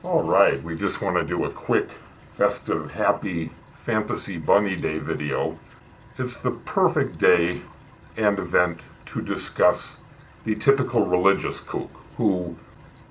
All right, we just want to do a quick, festive, happy Fantasy Bunny Day video. It's the perfect day and event to discuss the typical religious kook who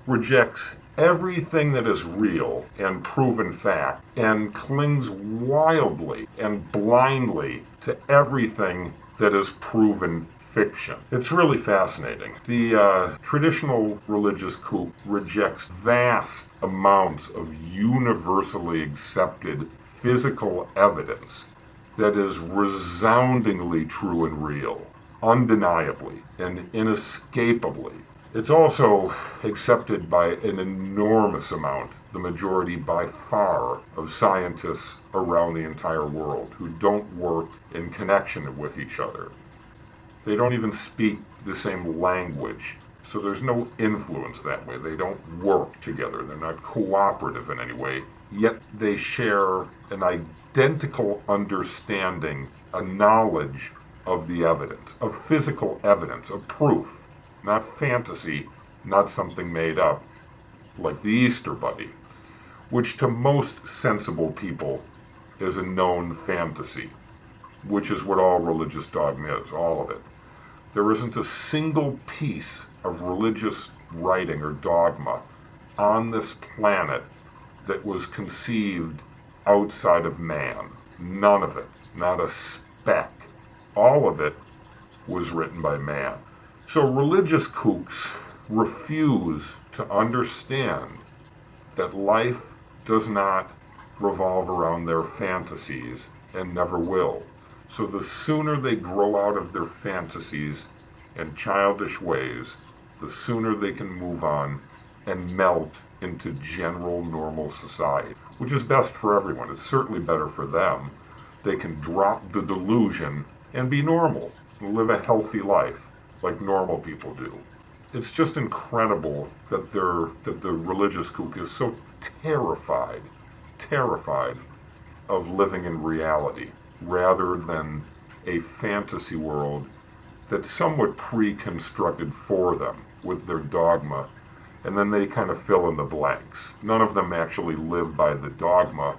rejects everything that is real and proven fact and clings wildly and blindly to everything that is proven fiction. It's really fascinating. The traditional religious kook rejects vast amounts of universally accepted physical evidence that is resoundingly true and real, undeniably and inescapably. It's also accepted by an enormous amount, the majority by far, of scientists around the entire world who don't work in connection with each other. They don't even speak the same language, so there's no influence that way. They don't work together. They're not cooperative in any way, yet they share an identical understanding, a knowledge of the evidence, of physical evidence, of proof, not fantasy, not something made up, like the Easter Bunny, which to most sensible people is a known fantasy, which is what all religious dogma is, all of it. There isn't a single piece of religious writing or dogma on this planet that was conceived outside of man. None of it. Not a speck. All of it was written by man. So religious kooks refuse to understand that life does not revolve around their fantasies and never will. So the sooner they grow out of their fantasies and childish ways, the sooner they can move on and melt into general normal society, which is best for everyone. It's certainly better for them. They can drop the delusion and be normal, and live a healthy life like normal people do. It's just incredible that the religious kook is so terrified of living in reality rather than a fantasy world that's somewhat pre-constructed for them with their dogma, and then they kind of fill in the blanks. None of them actually live by the dogma.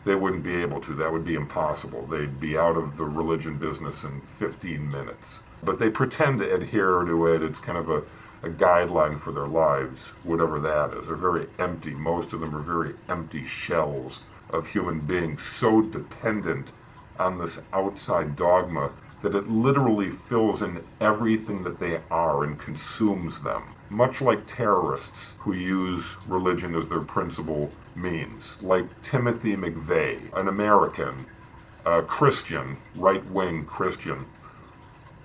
They wouldn't be able to. That would be impossible. They'd be out of the religion business in 15 minutes. But they pretend to adhere to it. It's kind of a guideline for their lives, whatever that is. They're very empty. Most of them are very empty shells of human beings, so dependent on this outside dogma that it literally fills in everything that they are and consumes them. Much like terrorists who use religion as their principal means, like Timothy McVeigh, an American, Christian, right-wing Christian,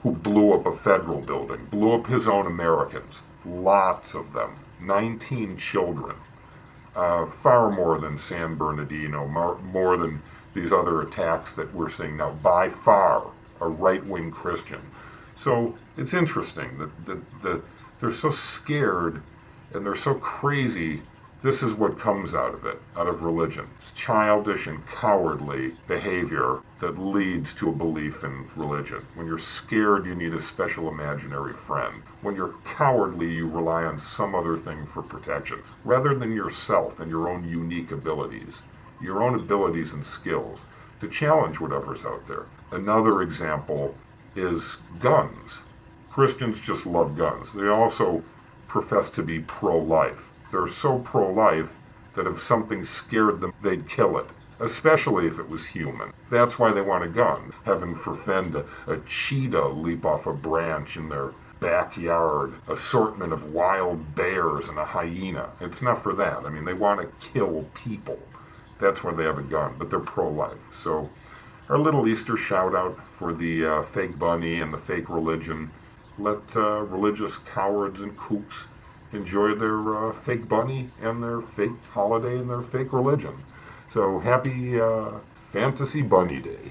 who blew up a federal building, blew up his own Americans, lots of them, 19 children, far more than San Bernardino, more than these other attacks that we're seeing now, by far a right-wing Christian. So it's interesting that they're so scared and they're so crazy. This is what comes out of religion. It's childish and cowardly behavior that leads to a belief in religion. When you're scared, you need a special imaginary friend. When you're cowardly, you rely on some other thing for protection, rather than yourself and your own unique abilities, your own abilities and skills to challenge whatever's out there. Another example is guns. Christians just love guns. They also profess to be pro-life. They're so pro-life that if something scared them, they'd kill it, especially if it was human. That's why they want a gun. Heaven forfend a cheetah leap off a branch in their backyard, assortment of wild bears and a hyena. It's not for that. I mean, they want to kill people. That's why they have a gun, but they're pro-life. So our little Easter shout out for the fake bunny and the fake religion. Let religious cowards and kooks enjoy their fake bunny and their fake holiday and their fake religion. So happy Fantasy Bunny Day.